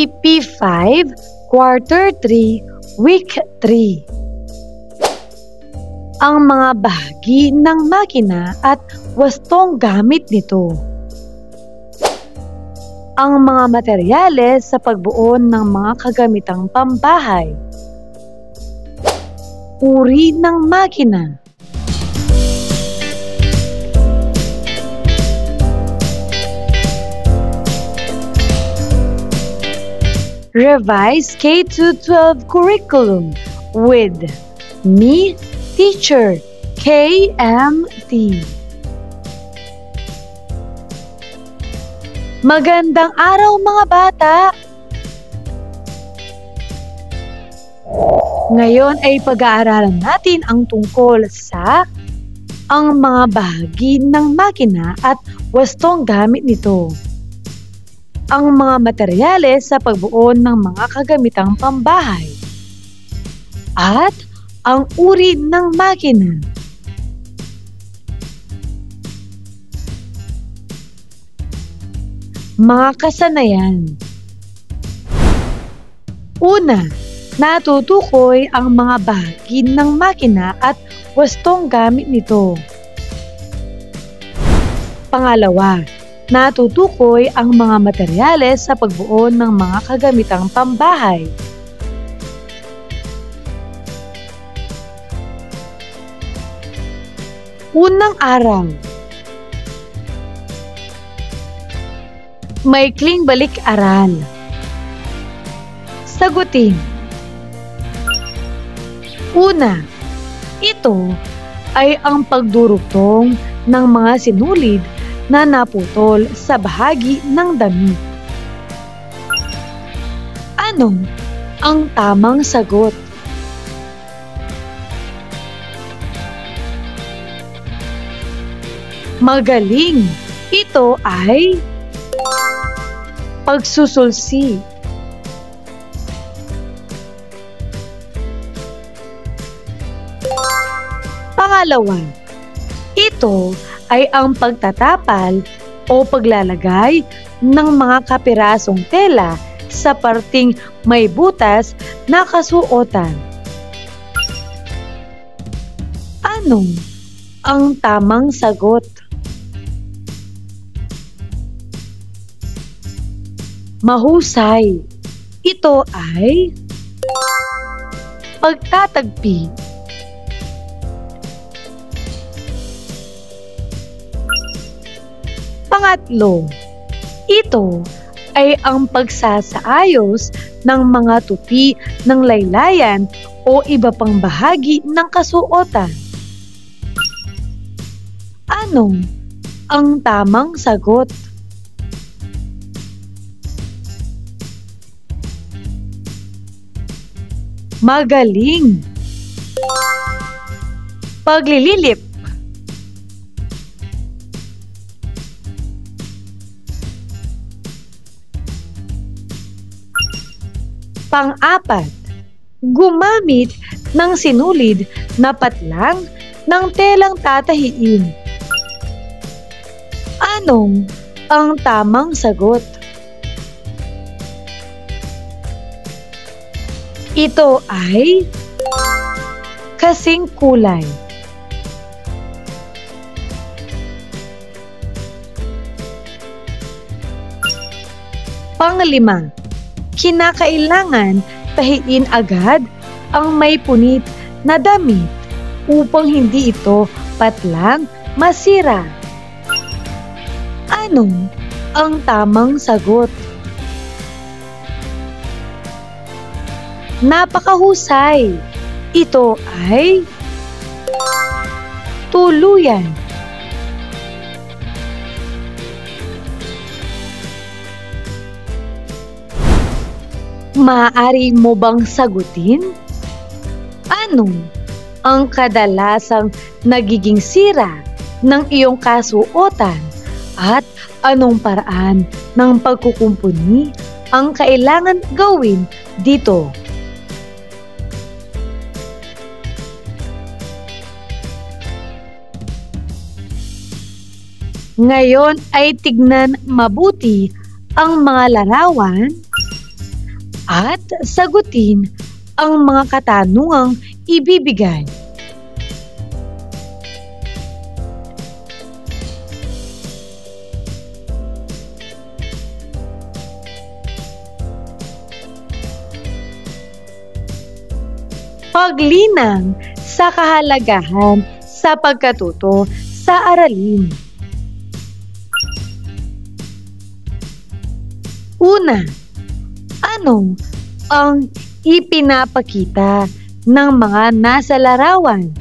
EP5, Quarter 3, Week 3. Ang mga bahagi ng makina at wastong gamit nito. Ang mga materyales sa pagbuo ng mga kagamitang pambahay. Uri ng makina. Revised K-12 curriculum with me, Teacher KMT. Magandang araw mga bata! Ngayon ay pag-aaralan natin ang tungkol sa ang mga bahagi ng makina at wastong gamit nito. Ang mga materyales sa pagbuo ng mga kagamitang pambahay. At ang uri ng makina. Mga kasanayan. Una, natutukoy ang mga bahagi ng makina at wastong gamit nito. Pangalawa, natutukoy ang mga materyales sa pagbuo ng mga kagamitang pambahay. Unang araw. Maikling balik-aral. Sagutin. Una, ito ay ang pagdurugtong ng mga sinulid na naputol sa bahagi ng damit. Ano ang tamang sagot? Magaling! Ito ay pagsusulsi. Pangalawa, ito ay ang pagtatapal o paglalagay ng mga kapirasong tela sa parting may butas na kasuotan. Ano ang tamang sagot? Mahusay. Ito ay pagtatagpi. Pangatlo, ito ay ang pagsasaayos ng mga tupi ng laylayan o iba pang bahagi ng kasuotan. Ano ang tamang sagot? Magaling! Paglililip. Pang-apat, gumamit ng sinulid na patlang ng telang tatahiin. Anong ang tamang sagot? Ito ay kasing kulay. Panglima, kinakailangan tahiin agad ang may punit na damit upang hindi ito patlang masira. Ano ang tamang sagot? Napakahusay! Ito ay tuluyan. Maaari mo bang sagutin? Ano ang kadalasang nagiging sira ng iyong kasuotan at anong paraan ng pagkukumpuni ang kailangan gawin dito? Ngayon ay tignan mabuti ang mga larawan at sagutin ang mga katanungang ibibigay. Paglinang sa kahalagahan sa pagkatuto sa aralin. Una, ano ang ipinapakita ng mga nasa larawan?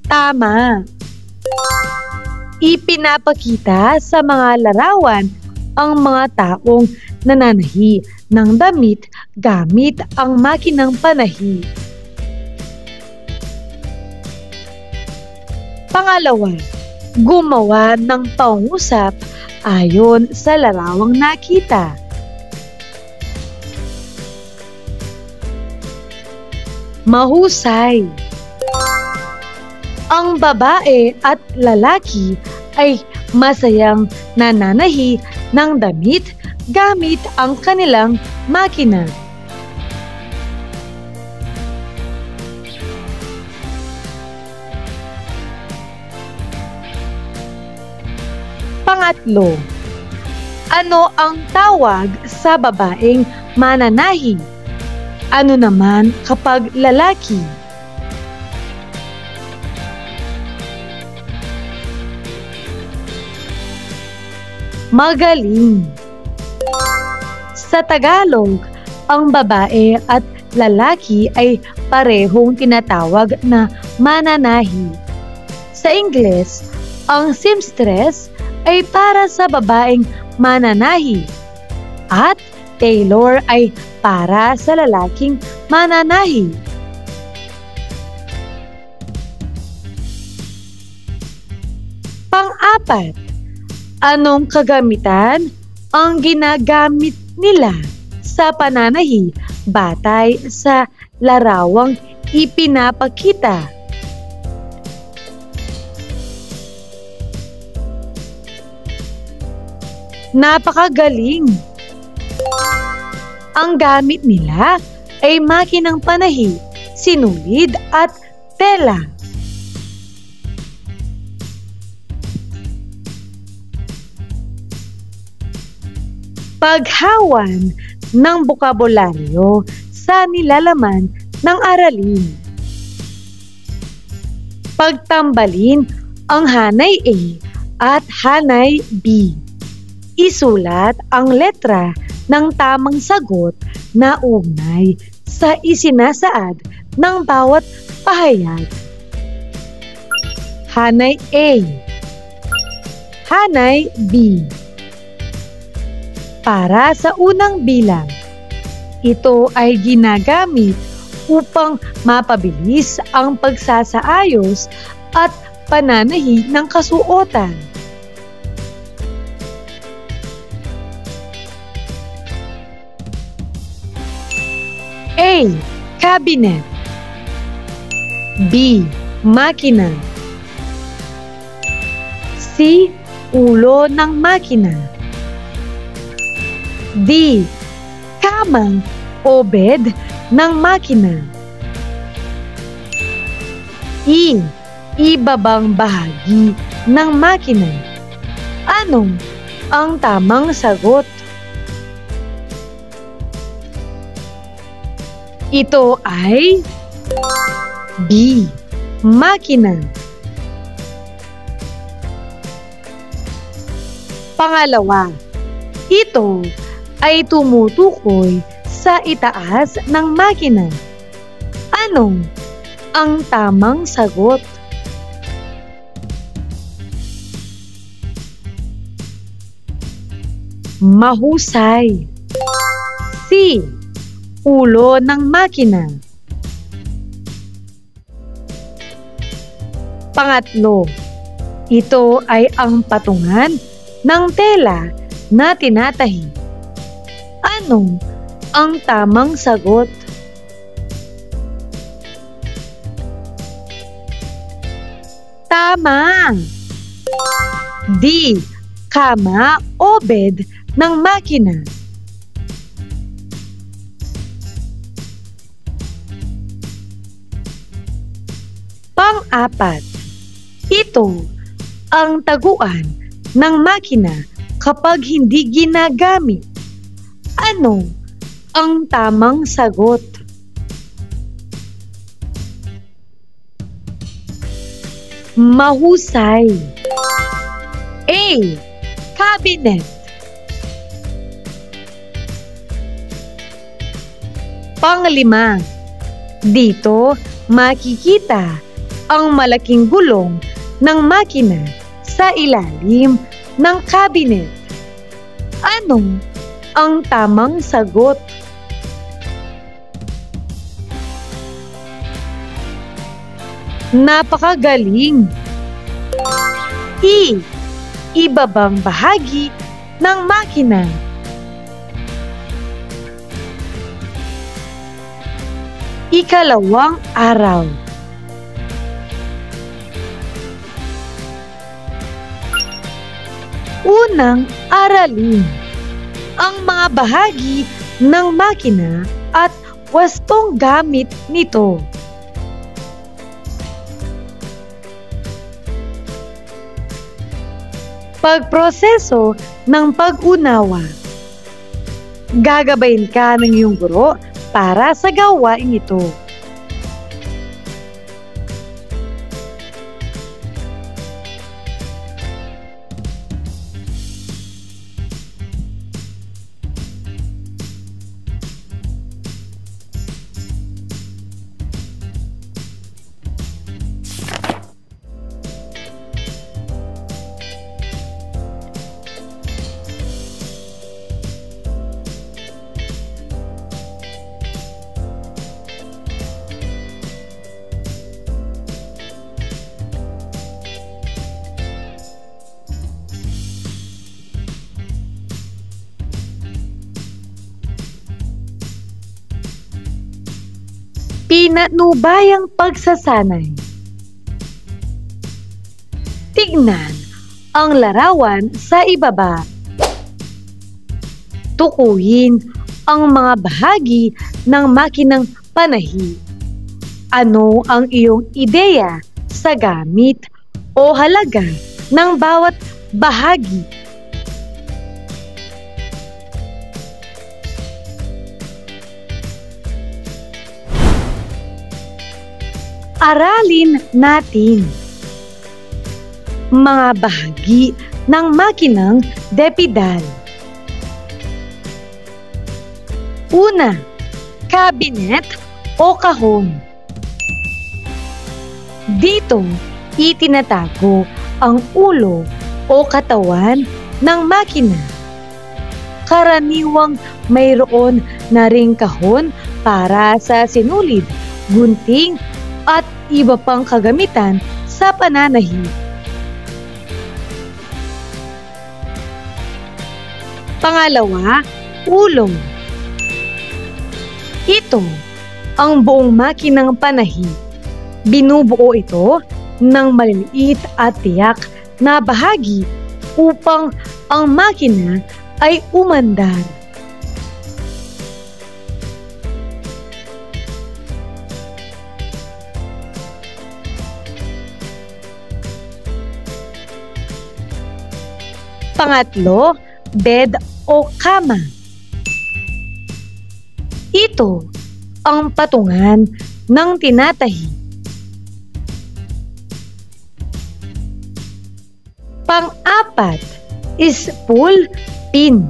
Tama. Ipinapakita sa mga larawan ang mga taong nananahi ng damit gamit ang makinang panahi. Pangalawa, gumawa ng pangusap ayon sa larawang nakita. Mahusay. Ang babae at lalaki ay masayang nananahi ng damit gamit ang kanilang makina. Pangatlo, ano ang tawag sa babaeng mananahi? Ano naman kapag lalaki? Magaling. Sa Tagalog, ang babae at lalaki ay parehong tinatawag na mananahi. Sa Ingles, ang seamstress ay para sa babaeng mananahi at tailor ay para sa lalaking mananahi. Pang-apat, anong kagamitan ang ginagamit nila sa pananahi batay sa larawang ipinapakita? Napakagaling! Ang gamit nila ay makinang panahi, sinulid at tela. Paghawan ng bokabularyo sa nilalaman ng aralin. Pagtambalin ang hanay A at hanay B. Isulat ang letra ng tamang sagot na ugnay sa isinasaad ng bawat pahayag. Hanay A. Hanay B. Para sa unang bilang, ito ay ginagamit upang mapabilis ang pagsasaayos at pananahi ng kasuotan. A. Cabinet. B. Makina. C. Ulo ng makina. D. Kamang o bed ng makina. E. Ibabang bahagi ng makina. Anong ang tamang sagot? Ito ay B. Makina. Pangalawa, ito ay tumutukoy sa itaas ng makina. Ano ang tamang sagot? Mahusay. C. Ulo ng makina. Pangatlo, ito ay ang patungan ng tela na tinatahi. Ano ang tamang sagot? Tama! D. kama o bed ng makina. Pang-apat, ito ang taguan ng makina kapag hindi ginagamit. Ano ang tamang sagot? Mahusay. A. Cabinet. Panglima, dito makikita ang malaking gulong ng makina sa ilalim ng cabinet. Ano ang tamang sagot? Napakagaling! E. Ibabang bahagi ng makina. Ikalawang araw. Unang aralin ang mga bahagi ng makina at wastong gamit nito. Pagproseso ng pag-unawa. Gagabayin ka ng iyong guro para sa gawain ito. Pinatnubayang pagsasanay. Tignan ang larawan sa ibaba. Tukuyin ang mga bahagi ng makinang panahi. Ano ang iyong ideya sa gamit o halaga ng bawat bahagi? Aralin natin mga bahagi ng makinang depidal. Una, cabinet o kahon. Dito, itinatago ang ulo o katawan ng makina. Karaniwang mayroon na ring kahon para sa sinulid, gunting, at iba pang kagamitan sa pananahi. Pangalawa, ulo. Ito ang buong makinang panahi. Binubuo ito ng maliliit at tiyak na bahagi upang ang makina ay umandar. Pangatlo, bed o kama. Ito ang patungan ng tinatahi. Pang-apat, spool pin.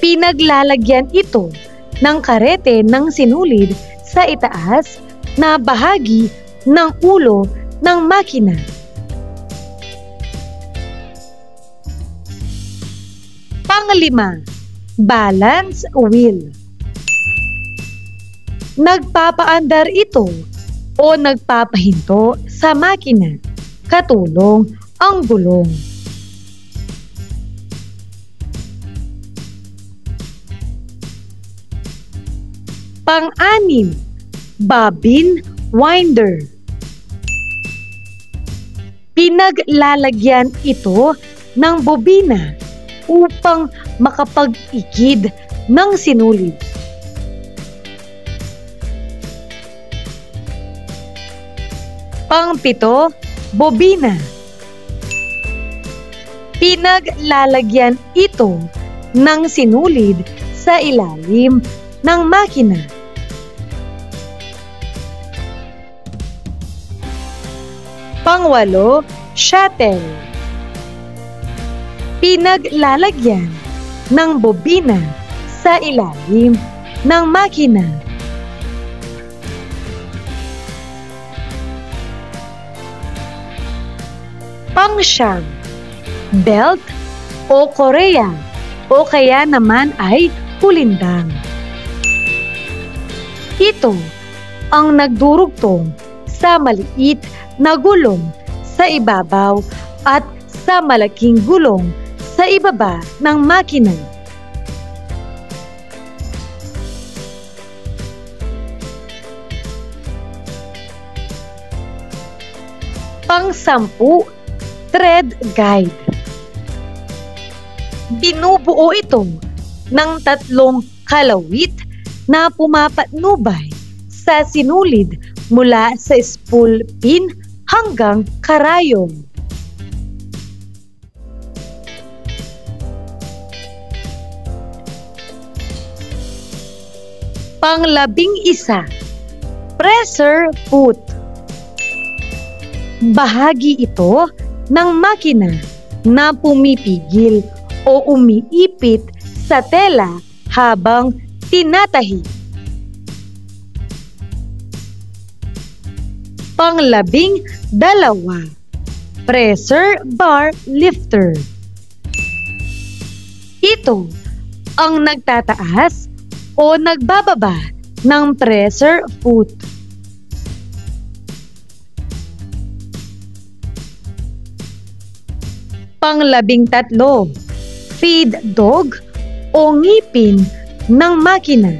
Pinaglalagyan ito ng karete ng sinulid sa itaas na bahagi ng ulo ng makina. Panglima, balance wheel. Nagpapaandar ito o nagpapahinto sa makina, katulong ang gulong. Pang-anim, bobbin winder. Pinaglalagyan ito ng bobina upang makapag-ikid ng sinulid. Pang-7, bobina. Pinaglalagyan ito ng sinulid sa ilalim ng makina. Pang-8, shuttle. Pinaglalagyan ng bobina sa ilalim ng makina. Pang-9, belt o koreya o kaya naman ay kulindang. Ito ang nagdurugtong sa maliit na gulong sa ibabaw at sa malaking gulong sa ibaba ng makina. Pang-10, thread guide. Binubuo ito ng 3 kalawit na pumapatnubay sa sinulid mula sa spool pin hanggang karayom. Pang-11, pressure foot. Bahagi ito ng makina na pumipigil o umiipit sa tela habang tinatahi. Pang-12, pressure bar lifter. Ito ang nagtataas o nagbababa ng pressure foot. Pang-13, feed dog o ngipin ng makina.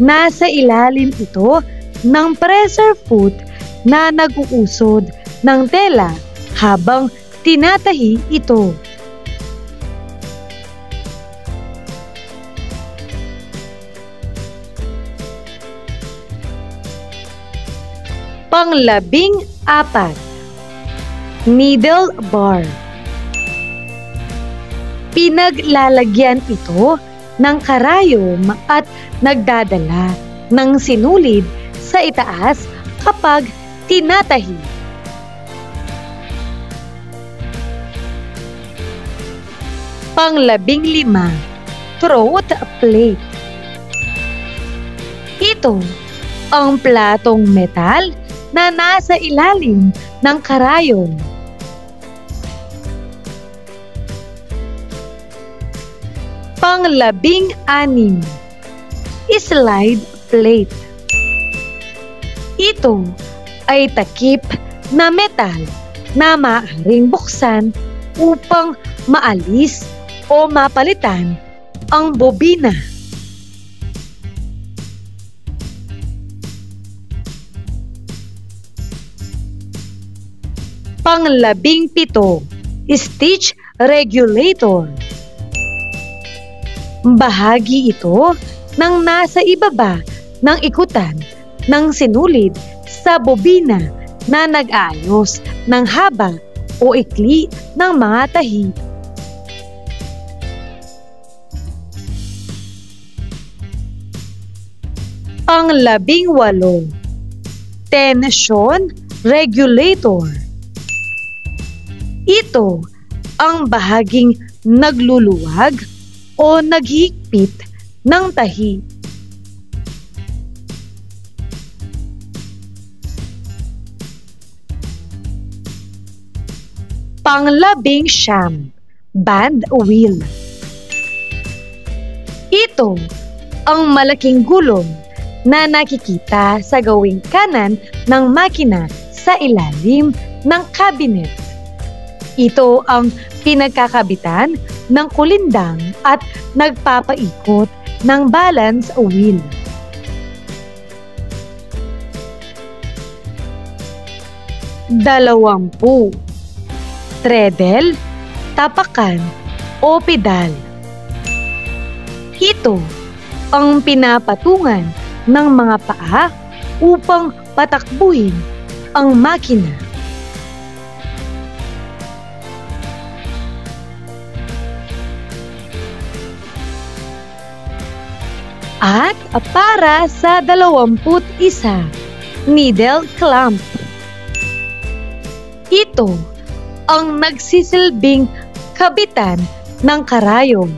Nasa ilalim ito ng pressure foot na nag-uusod ng tela habang tinatahi ito. Pang-14, needle bar. Pinaglalagyan ito ng karayom at nagdadala ng sinulid sa itaas kapag tinatahi. Pang-15, throat plate. Ito ang platong metal na nasa ilalim ng karayom. Pang-16, slide plate. Ito ay takip na metal na maaaring buksan upang maalis o mapalitan ang bobina. Pang-17, stitch regulator. Bahagi ito ng nasa ibaba ng ikutan ng sinulid sa bobina na nag-aayos ng haba o ikli ng mga tahi. Pang-18, tension regulator. Ito ang bahaging nagluluwag o naghihigpit ng tahi. Pang-19, band wheel. Ito ang malaking gulong na nakikita sa gawing kanan ng makina sa ilalim ng cabinet. Ito ang pinagkakabitan ng kulindang at nagpapaikot ng balance wheel. 20. Treadle, tapakan o pedal. Ito ang pinapatungan ng mga paa upang patakbuhin ang makina. At para sa 21, needle clamp. Ito ang nagsisilbing kabitan ng karayom.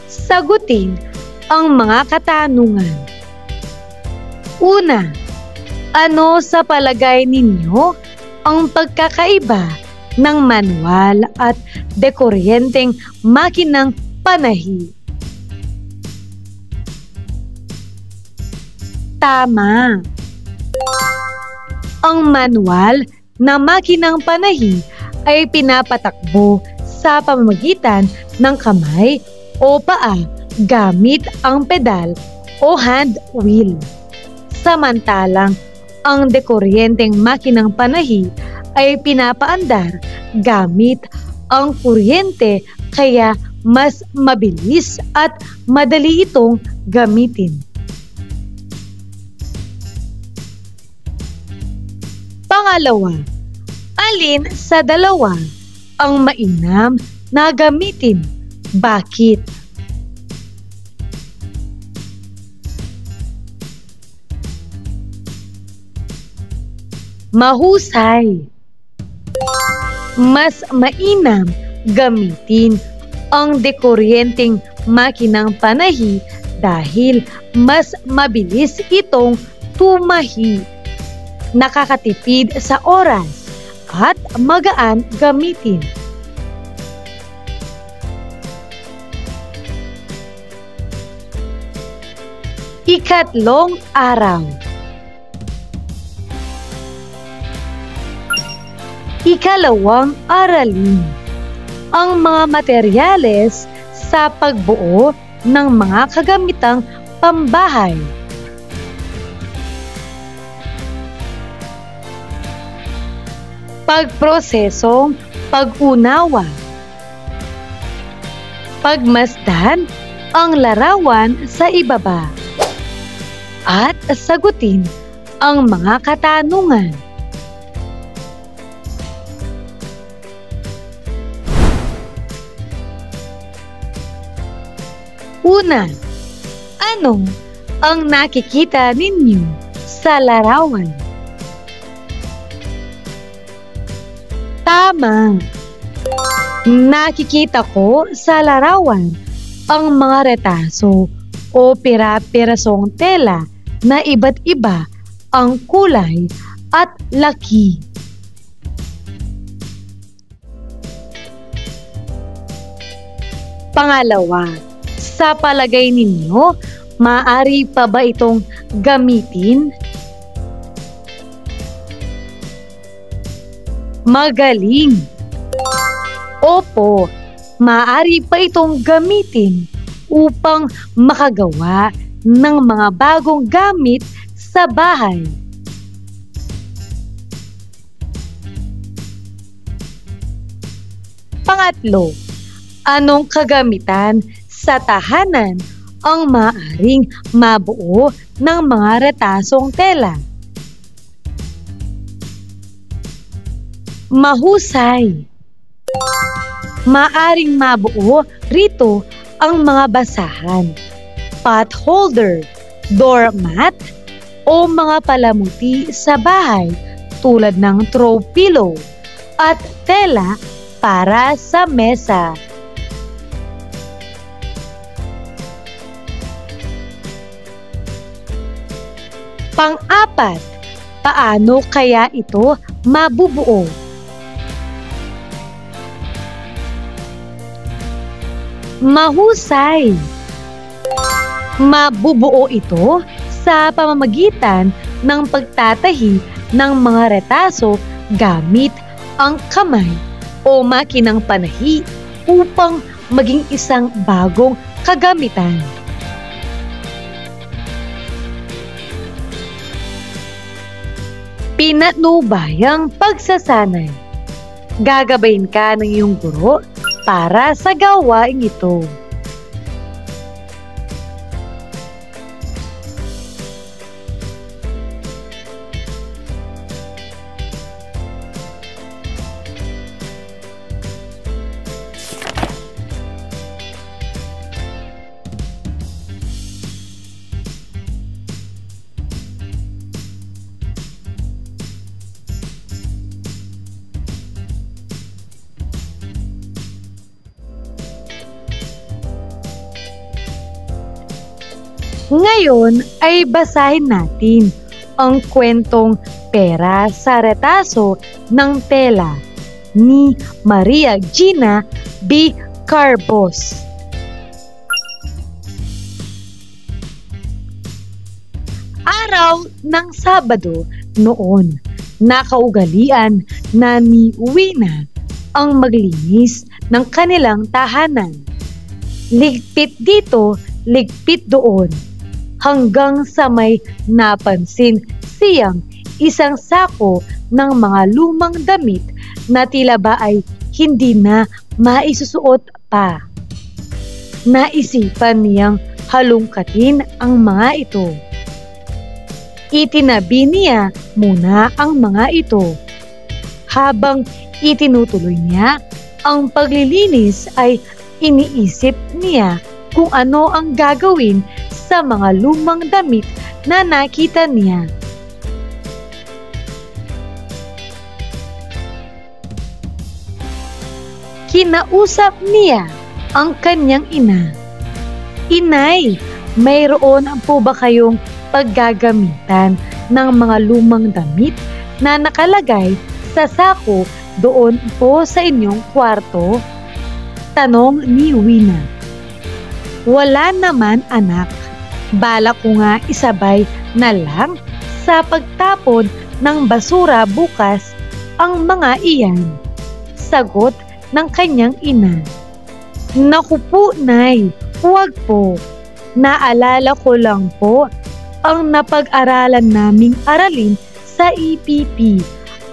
Sagutin ang mga katanungan. Una, ano sa palagay ninyo ang pagkakaiba ng manual at dekuryenteng makinang panahi? Tama! Ang manual na makinang panahi ay pinapatakbo sa pamamagitan ng kamay o paa gamit ang pedal o hand wheel. Samantalang ang dekuryenteng makinang panahi ay pinapaandar gamit ang kuryente, kaya mas mabilis at madali itong gamitin. Pangalawa, alin sa dalawa ang mainam na gamitin? Bakit? Mahusay! Mas mainam gamitin ang dekuryenteng makinang panahi dahil mas mabilis itong tumahi, nakakatipid sa oras at magaan gamitin. Ikatlong araw. Ikalawang aralin ang mga materyales sa pagbuo ng mga kagamitang pambahay. Pagprosesong pag-unawa. Pagmasdan ang larawan sa ibaba. At sagutin ang mga katanungan. Una, ano ang nakikita ninyo sa larawan? Tama! Nakikita ko sa larawan ang mga retaso o pira-pirasong tela na iba't iba ang kulay at laki. Pangalawa, sa palagay ninyo, maaari pa ba itong gamitin? Magaling! Opo, maaari pa itong gamitin upang makagawa ng mga bagong gamit sa bahay. Pangatlo, anong kagamitan sa tahanan ang maaaring mabuo ng mga retasong tela? Mahusay! Maaring mabuo rito ang mga basahan, pot holder, doormat, o mga palamuti sa bahay tulad ng throw pillow at tela para sa mesa. Pang-apat, paano kaya ito mabubuo? Mahusay! Mabubuo ito sa pamamagitan ng pagtatahi ng mga retaso gamit ang kamay o makinang panahi upang maging isang bagong kagamitan. Pinatnubayang pagsasanay. Gagabayin ka ng iyong guro para sa gawaing ito. Ngayon ay basahin natin ang kwentong Pera sa Retaso ng Tela ni Maria Gina B. Carbos. Araw ng Sabado noon, nakaugalian na ni Wina ang maglinis ng kanilang tahanan. Ligpit dito, ligpit doon. Hanggang sa may napansin siyang isang sako ng mga lumang damit na tila ba ay hindi na maisusuot pa. Naisipan niyang halungkatin ang mga ito. Itinabi niya muna ang mga ito. Habang itinutuloy niya ang paglilinis ay iniisip niya kung ano ang gagawin sa mga lumang damit na nakita niya. Kinausap niya ang kanyang ina. Inay, mayroon po ba kayong paggagamitan ng mga lumang damit na nakalagay sa sako doon po sa inyong kwarto? Tanong ni Wina. Wala naman, anak. Balak ko nga isabay na lang sa pagtapon ng basura bukas ang mga iyan. Sagot ng kanyang ina. Naku po, Nay, huwag po. Naalala ko lang po ang napag-aralan naming aralin sa EPP,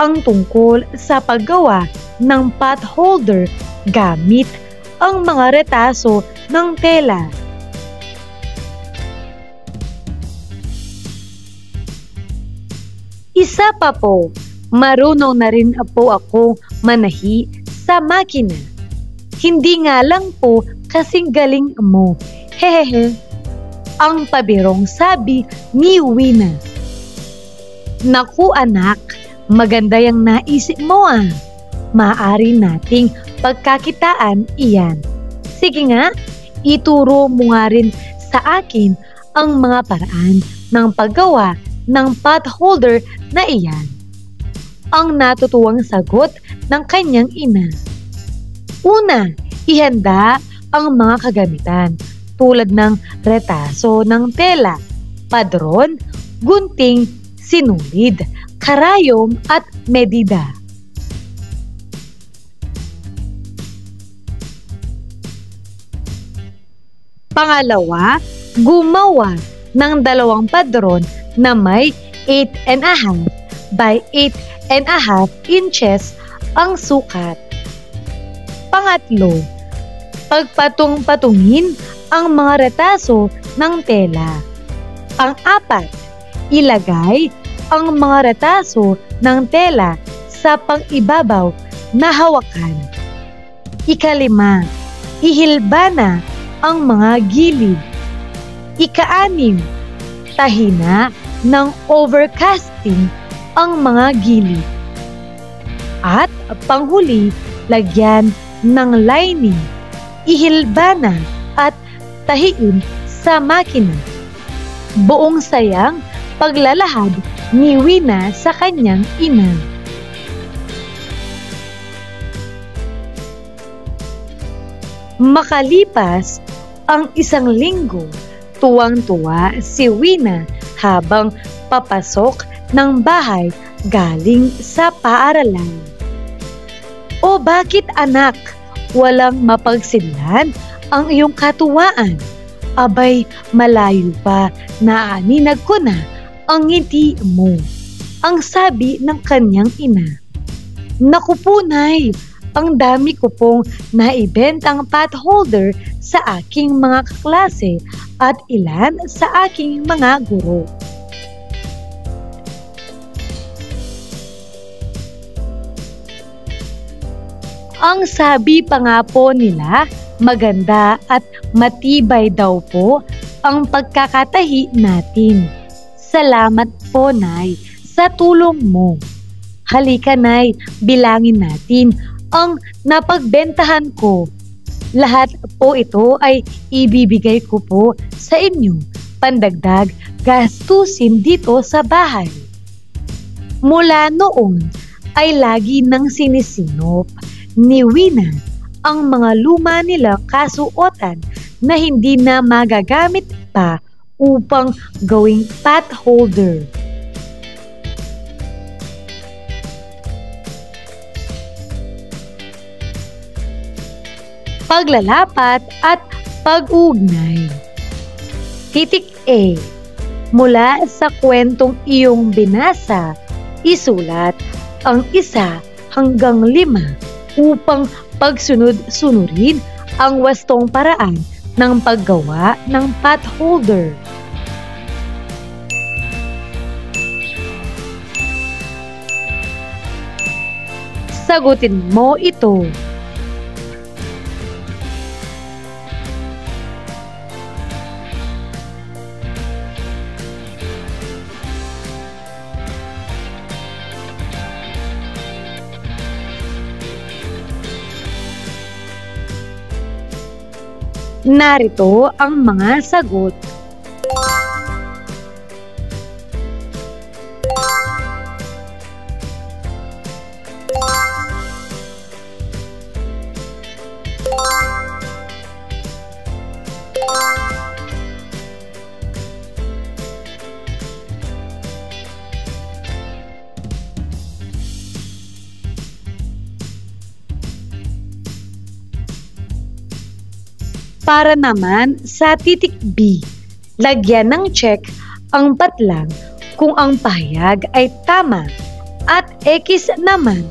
ang tungkol sa paggawa ng pot holder gamit ang mga retaso ng tela. Isa pa po, marunong na rin po ako manahi sa makina. Hindi nga lang po kasing galing mo. Hehehe. Ang pabirong sabi ni Wina. Naku anak, maganda yung naisip mo ah. Maaari nating pagkakitaan iyan. Sige nga, ituro mo nga rin sa akin ang mga paraan ng paggawa ng pot holder na iyan. Ang natutuwang sagot ng kanyang ina. Una, ihanda ang mga kagamitan tulad ng retaso ng tela, padron, gunting, sinulid, karayom at medida. Pangalawa, gumawa ng 2 padron na may 8.5 by 8.5 inches ang sukat. Pangatlo, pagpatong-patungin ang mga retaso ng tela. Pang-apat, ilagay ang mga retaso ng tela sa pang-ibabaw na hawakan. Ika-5, ihilbana ang mga gilid. Ika-6, tahina ng overcasting ang mga gilid. At panghuli, lagyan ng lining, ihilbana at tahiin sa makina. Buong sayang paglalahad ni Wina sa kanyang ina. Makalipas ang 1 linggo, tuwang-tuwa si Wina habang papasok ng bahay galing sa paaralan. O bakit anak, walang mapagsidlan ang iyong katuwaan? Abay, malayo pa, naaninag ko na ang ngiti mo. Ang sabi ng kanyang ina. Naku po, Nay, ang dami ko pong naibentang potholder sa aking mga kaklase at ilan sa aking mga guro. Ang sabi pa nga po nila, maganda at matibay daw po ang pagkakatahi natin. Salamat po, Nay, sa tulong mo. Halika, Nay, bilangin natin ang napagbentahan ko. Lahat po ito ay ibibigay ko po sa inyo, pandagdag gastusin dito sa bahay. Mula noon ay lagi nang sinisinop ni Wina ang mga luma nilang kasuotan na hindi na magagamit pa upang gawing potholder. Paglalapat at pag-ugnay. Titik A. Mula sa kwentong iyong binasa, isulat ang 1 hanggang 5 upang pagsunod-sunurin ang wastong paraan ng paggawa ng potholder. Sagutin mo ito. Narito ang mga sagot. Para naman sa titik B, lagyan ng check ang patlang kung ang pahayag ay tama at X naman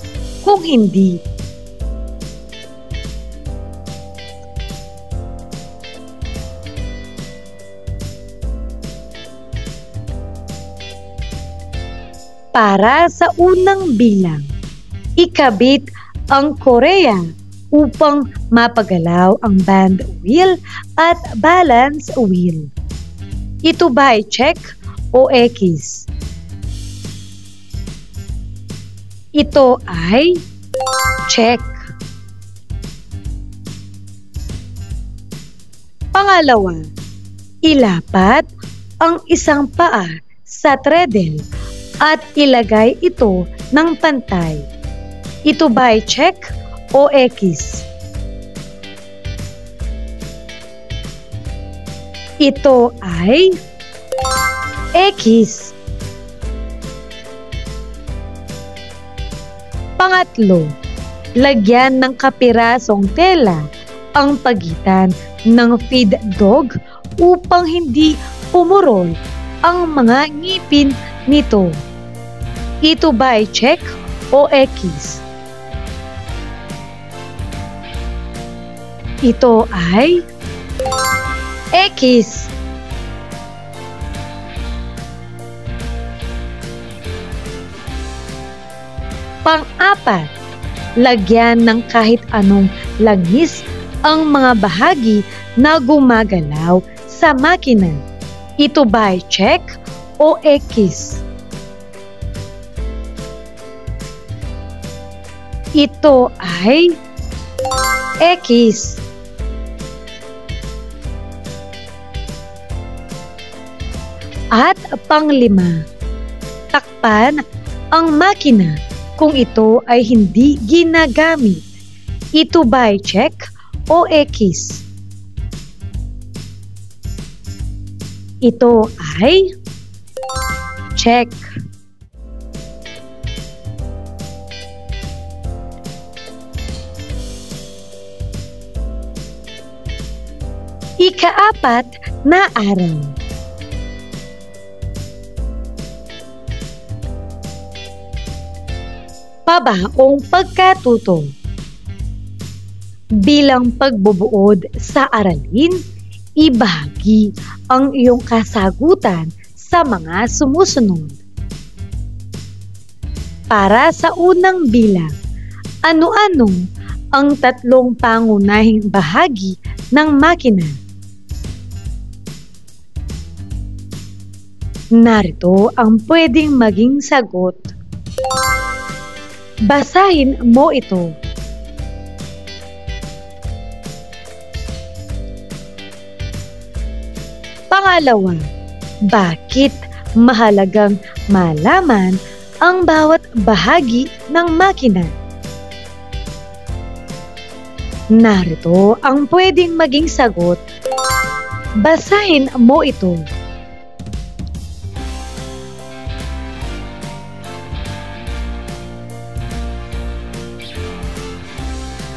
kung hindi. Para sa unang bilang, ikabit ang Korea upang mapagalaw ang band wheel at balance wheel. Ito ba ay check o X? Ito ay check. Pangalawa, ilapat ang isang paa sa treadle at ilagay ito ng pantay. Ito ba ay check o X? Ito ay X. Pangatlo, lagyan ng kapirasong tela ang pagitan ng feed dog upang hindi pumurol ang mga ngipin nito. Ito ba ay check o X? Ito ay X. Pang-apat, lagyan ng kahit anong langis ang mga bahagi na gumagalaw sa makina. Ito ba ay check o X? Ito ay X. At panglima, takpan ang makina kung ito ay hindi ginagamit. Ito ba ay check o X? Ito ay check. Ika-4 na araw. Pabaong pagkatuto. Bilang pagbubuod sa aralin, ibahagi ang iyong kasagutan sa mga sumusunod. Para sa unang bilang, ano-ano ang tatlong pangunahing bahagi ng makina? Narito ang pwedeng maging sagot. Basahin mo ito. Pangalawa, bakit mahalagang malaman ang bawat bahagi ng makina? Narito ang pwedeng maging sagot. Basahin mo ito.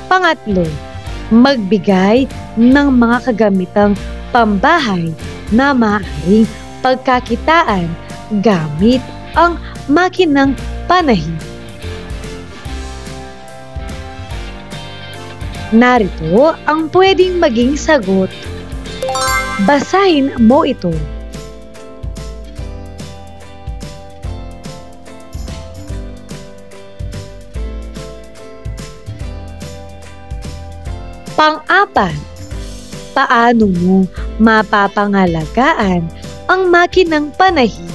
Pangatlo, magbigay ng mga kagamitang pambahay na maaaring pagkakitaan gamit ang makinang panahi. Narito ang pwedeng maging sagot. Basahin mo ito. Pang-apat, paano mo mapapangalagaan ang makinang panahi?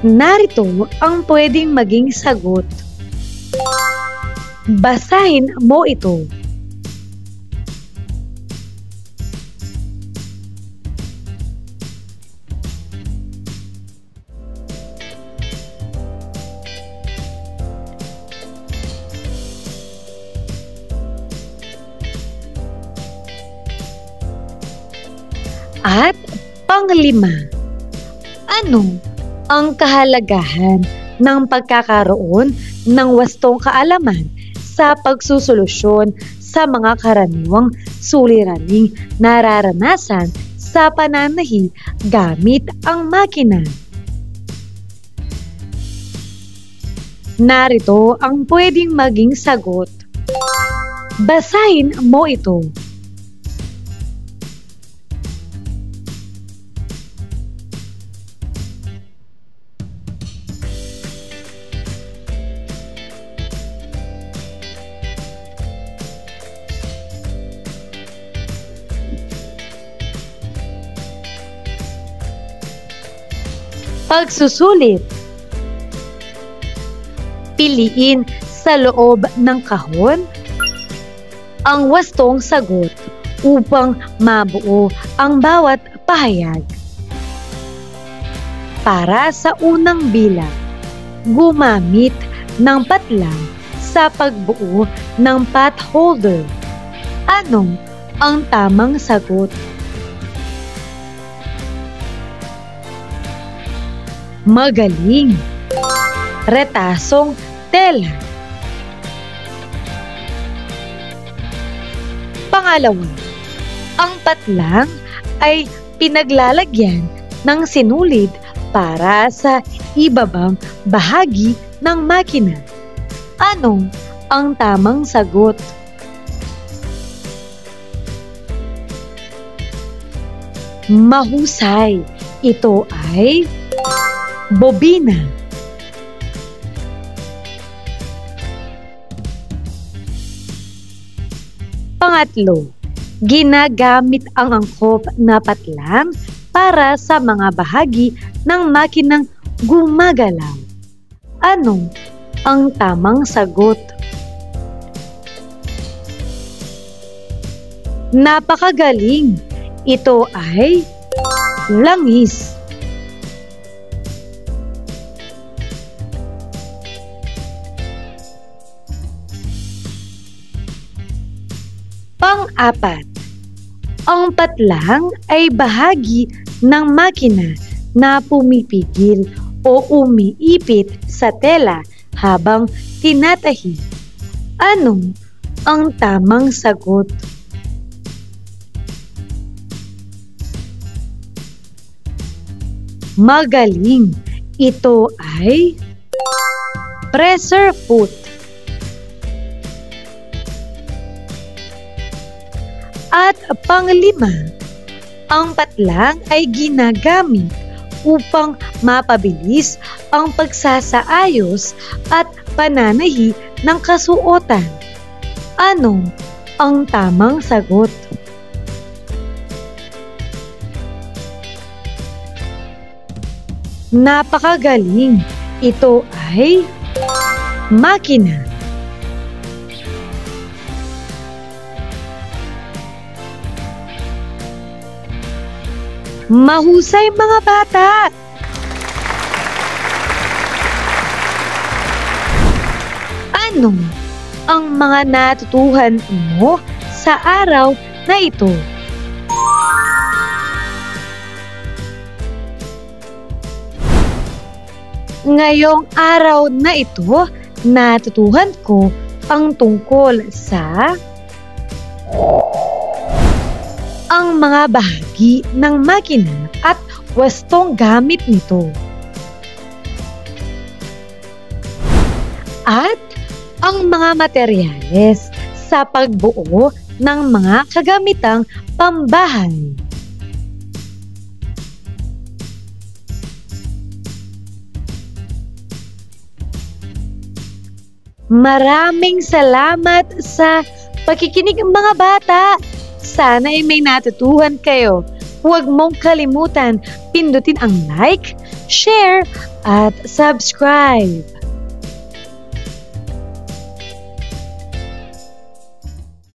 Narito ang pwedeng maging sagot. Basahin mo ito. At panglima, ano ang kahalagahan ng pagkakaroon ng wastong kaalaman sa pagsusolusyon sa mga karaniwang suliraning nararanasan sa pananahi gamit ang makina? Narito ang pwedeng maging sagot. Basahin mo ito. Pagsusulit. Piliin sa loob ng kahon ang wastong sagot upang mabuo ang bawat pahayag. Para sa unang bilang, gumamit ng patlang sa pagbuo ng potholder. Ano ang tamang sagot? Magaling! Retasong tela. Pangalawa, ang patlang ay pinaglalagyan ng sinulid para sa ibabang bahagi ng makina. Ano ang tamang sagot? Mahusay! Ito ay bobina. Pangatlo, ginagamit ang angkop na patlang para sa mga bahagi ng makinang gumagalaw. Ano ang tamang sagot? Napakagaling! Ito ay langis. Pang-apat, ang patlang ay bahagi ng makina na pumipigil o umiipit sa tela habang tinatahi. Ano ang tamang sagot? Magaling! Ito ay pressure foot. At panglima, ang patlang ay ginagamit upang mapabilis ang pagsasaayos at pananahi ng kasuotan. Ano ang tamang sagot? Napakagaling! Ito ay makina. Mahusay mga bata! Ano ang mga natutuhan mo sa araw na ito? Ngayong araw na ito, natutuhan ko ang tungkol sa ang mga bahagi ng makina at wastong gamit nito. At ang mga materyales sa pagbuo ng mga kagamitang pambahay. Maraming salamat sa pakikinig mga bata. Sana ay may natutuhan kayo. Huwag mong kalimutan pindutin ang like, share, at subscribe.